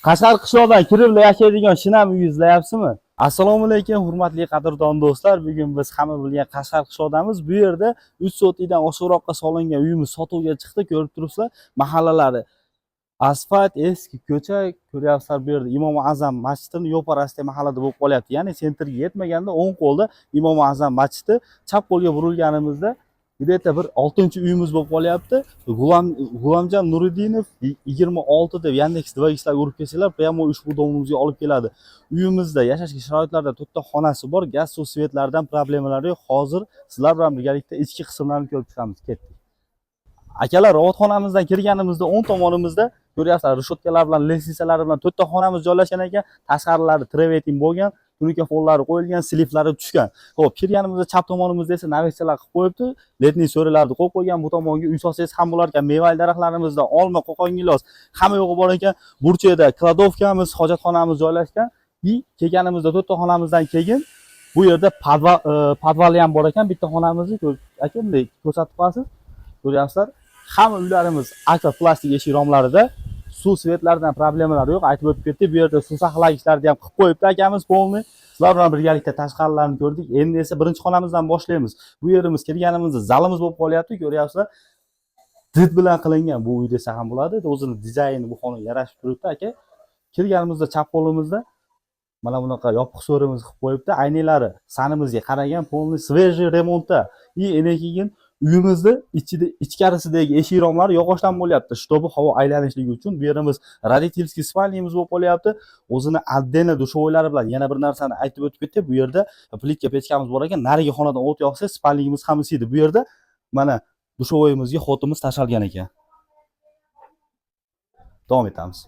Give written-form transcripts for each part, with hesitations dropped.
Qashqar qishlog'idan kirib yashaydigan shinam uy izlayapsizmi? Assalomu alaykum, hurmatli qadrdon do'stlar. Bugun biz hamma bilgan Qashqar qishlog'idamiz. Bu yerda 3 sotikdan oshiqroqqa solingan uyimiz sotuvga chiqdi. Ko'rib turibsizlar, mahallalari asfalt, eski ko'cha ko'ryapsizlar. Bu yerda Imom Azam masjidining yo'parasida mahallada bo'lib qolyapti. Ya'ni sentrga yetmaganda o'ng qo'lda Imom Azam masjidi, chap qo'lga burilganimizda Gideta bir 6-uyimiz bo'lib qolyapti. G'ulomjon Nuriddinov 26 deb Yandex devagislar urib kelsanglar, pramo ushbu domimizga olib keladi. Uyimizda yashashga sharoitlarda 4 ta xonasi bor, gaz, suv, svetlardan problemalari yo'q. Hozir sizlar bilan birgalikda ichki qismlarni ko'rib chiqamiz. Ketdik. Akalar, ravatxonamizdan kirganimizda o'ng tomonimizda ko'ryapsizlar, rishotkalar bilan, lestitsalar bilan 4 ta xonamiz joylashgan ekan. Tashqarilari treveting bo'lgan. Tunika fonlari qo'yilgan, sliflari tushgan. Xo'p, kirganimizda chap tomonimizda esa navetchalar qilib qo'yibdi. Letniy so'rilarni qo'yib qo'ygan. Bu tomonga uy solsangiz ham bo'lar ekan. Mevali daraxtlarimizda olma, qo'qon gilos hamma yo'g'i bor ekan. Burchakda kladovkamiz, hojatxonamiz joylashgan. Kelganimizda 4 ta xonamizdan keyin bu yerda podvali ham bor ekan. Bitta xonamizni aka bunday ko'rsatib qo'yasiz. Ko'ryapsizlar? Hamma uylarimiz aka plastik eshik romlarida. Suv svetlaridan problemalar yo'q. Aytib o'tib ketdi. Bu yerda suv saqlagichlarni ham qilib qo'yibdi akamiz polni. Sizlar bilan birgalikda tashqarilarni ko'rdik. Endi esa birinchi xonamizdan boshlaymiz. Bu yerimiz kirganimizda zalimiz bo'lib qolyapti, ko'ryapsizlar. Did bilan qilingan bu uy desa ham bo'ladi. O'zining dizayni bu xonaga yarashib turibdi aka. Kirganimizda chap qo'limizda mana bunaqa yopiq so'rimiz qilib qo'yibdi. Aynaklari sanimizga qaragan, polni svejiy remontda. Endi keyin uyimizni ichkarisidagi eshik romlari yog'ochdan bo'lyapti. Shtobi havo aylanishligi uchun bu yerimiz radiativskiy spalniyamiz bo'lib qolyapti. O'zini отдельно dushovoylari bilan yana bir narsani aytib o'tib ketdi. Bu yerda plitka pechkamiz bor ekan. Narigi xonadan o't yoqsa, spalniyamiz ham isiydi. Bu yerda mana dushovoyimizga xotimiz tashalgan ekan. Davom etamiz.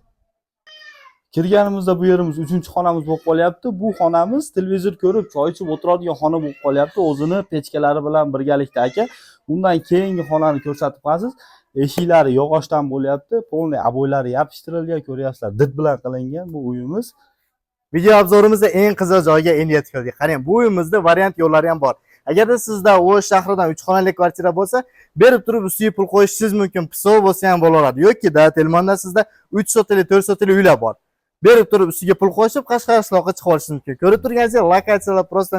Kirganimizda bu yerimiz 3-xonamiz bo'lib qolyapti. Bu xonamiz televizor ko'rib, choy ichib o'tiradigan xona bo'lib qolyapti. O'zini pechkalari bilan birgalikda aka. Undan keyingi xonani ko'rsatib qo'yasiz. Eshiklari yog'ochdan bo'lyapti. Polni aboylari yopishtirilgan, ko'ryapsizlar. Did bilan qilingan bu uyimiz. Video obzorimizda eng qiziq joyga endi yetib keldik. Qarang, bu uyimizda variant yo'llari ham bor. Agarda sizda O'sh shahridan 3 xonali kvartira bo'lsa, berib turib ustiga pul qo'yishingiz mumkin. Pisov bo'lsa ham bo'laveradi. Yoki da Telmonda sizda 3 sotili, 4 sotili uylar bor. Berib turib ustiga pul qo'shib Qashqar qishloqqa chiqib olishingiz mumkin. Ko'rib turganingizdek, lokatsiyalar prosta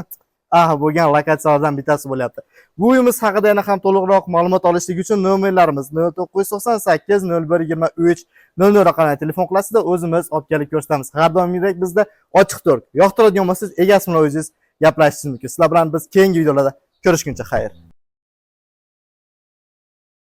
bo'lgan lokatsiyalardan bittasi bo'lyapti. Bu uyimiz haqida yana ham to'liqroq ma'lumot olishlik uchun nomerlarimiz 0998 0123 00 raqamga telefon qilasizda, o'zimiz olib kelib ko'rsatamiz. Har doimgidek bizda ochiq turk. Yoqtiradigan bo'lsangiz egasi bilan o'zingiz gaplashishingiz mumkin. Sizlar bilan biz keyingi videolarda ko'rishguncha xayr.